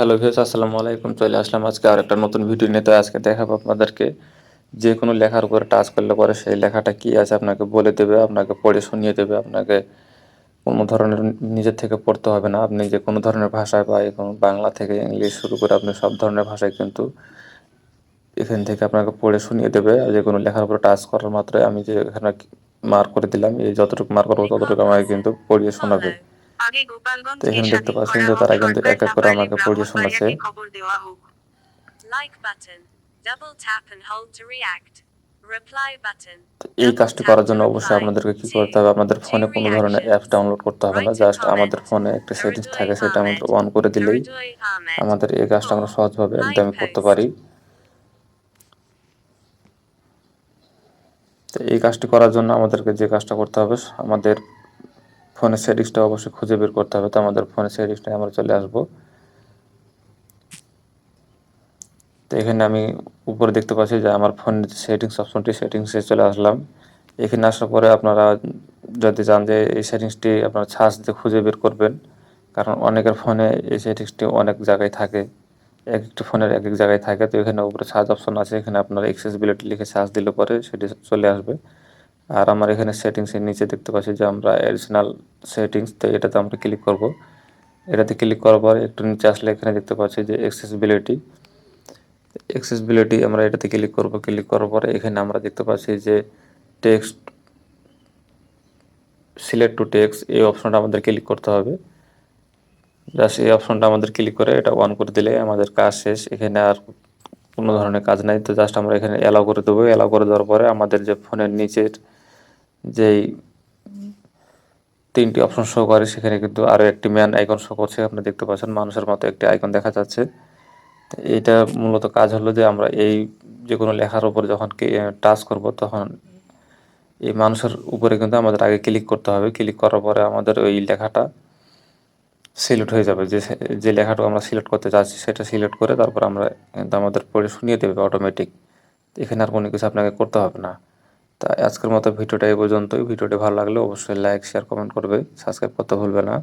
Hello viewers, আসসালামু আলাইকুম। চলে আসলাম আজকে আরেকটা নতুন ভিডিও নিয়ে। তো আজকে দেখাবো আপনাদেরকে যে কোনো লেখার উপরে টাচ করলে পরে সেই লেখাটা কি আছে আপনাকে বলে দেবে, আপনাকে পড়ে শুনিয়ে দেবে। আপনাকে কোনো ধরনের নিজের থেকে পড়তে হবে না। আপনি যে কোনো ধরনের ভাষায় বা এখন বাংলা থেকে ইংলিশ শুরু করে আপনি সব ধরনের ভাষায় কিন্তু এখান থেকে আপনাকে পড়ে শুনিয়ে দেবে। আর যে কোনো লেখার উপরে টাচ করার মাত্রই আমি যে এখানে মার্ক করে দিলাম, এই যতটুকু মার্ক করবো লেখক ততটুকু আমাকে আছে কিন্তু পড়িয়ে শোনাবে। ফলোয়ার আগে তো গোপালগঞ্জ এ এখানে দেখতে স্বাধীন পাচ্ছেন করা যে হোক তারা কিন্তু সরকার এক এক না করে পারলে আমাকে পড়িয়ে শোনাচ্ছে। ব্রাহ্মণবাড়িয়াকে খবর দেওয়া হোক like button double tap and hold to react reply button এই ডাবল কাজটি ট্যাপ করার টু জন্য অবশ্যই রিপ্লাই আপনাদেরকে কি 2 করতে হবে, আপনাদের 2 ফোনে কোনো ধরনের অ্যাপস reactions ডাউনলোড করতে হবে না। write a জাস্ট আমাদের comment ফোনে একটা সেটিংস Uridoy থাকে, সেটা Ahmed আমাদের অন করে দিলেই Uridoy Ahmed আমাদের এই কাজটা আমরা cool সহজভাবে hide একদমই করতে post পারি। তো এই কাজটি করার জন্য আমাদেরকে যে কাজটা করতে হবে, আমাদের ফোনের সেটিংসটা অবশ্যই খুঁজে বের করতে হবে। তো আমাদের ফোনের সেটিংসটায় আমরা চলে আসব। তো এখানে আমি উপরে দেখতে পাচ্ছি যে আমার ফোনের যে সেটিংস অপশনটি, সেটিংসে চলে আসলাম। এখানে আসার পরে আপনারা যদি চান যে এই সেটিংসটি আপনারা সার্চ দিয়ে খুঁজে বের করবেন, কারণ অনেকের ফোনে এই সেটিংসটি অনেক জায়গায় থাকে, এক একটা ফোনের এক এক জায়গায় থাকে। তো এখানে উপরে সার্চ অপশন আছে, এখানে আপনারা অ্যাক্সেসিবিলিটি লিখে সার্চ দিলে পরে সেটি চলে আসবে। আর আমার এখানে সেটিংসের নিচে দেখতে পাচ্ছি যে আমরা অ্যাডিশনাল সেটিংস, তো এটাতে আমরা ক্লিক করব। এটাতে ক্লিক করার পর একটু নিচে আসলে এখানে দেখতে পাচ্ছি যে অ্যাক্সেসিবিলিটি আমরা এটাতে ক্লিক করব। ক্লিক করার পরে এখানে আমরা দেখতে পাচ্ছি যে টেক্সট, সিলেক্ট টু টেক্সট, এই অপশনটা আমাদের ক্লিক করতে হবে। জাস্ট এই অপশনটা আমাদের ক্লিক করে এটা অন করে দিলে আমাদের কাজ শেষ। এখানে আর কোনো ধরনের কাজ নাই। তো জাস্ট আমরা এখানে অ্যালাউ করে দেবো। অ্যালাউ করে দেওয়ার পরে আমাদের যে ফোনের নিচের যেই ৩টি অপশন শো করে, সেখানে কিন্তু আরও একটি ম্যান আইকন শো করছে। আপনি দেখতে পাচ্ছেন মানুষের মতো একটি আইকন দেখা যাচ্ছে। তো এইটা মূলত কাজ হলো যে আমরা এই যেকোনো লেখার উপরে যখন টাচ করব, তখন এই মানুষের উপরে কিন্তু আমাদের আগে ক্লিক করতে হবে। ক্লিক করার পরে আমাদের ওই লেখাটা সিলেক্ট হয়ে যাবে। যে লেখাটা আমরা সিলেক্ট করতে চাচ্ছি সেটা সিলেক্ট করে তারপর আমরা কিন্তু আমাদের পড়ে শুনিয়ে দেবে অটোমেটিক। এখানে আর কোনো কিছু আপনাকে করতে হবে না। তা আজকের মতো ভিডিওটা এই পর্যন্তই। ভিডিওটি ভালো লাগলে অবশ্যই লাইক, শেয়ার, কমেন্ট করবে, সাবস্ক্রাইব করতে ভুলবে না।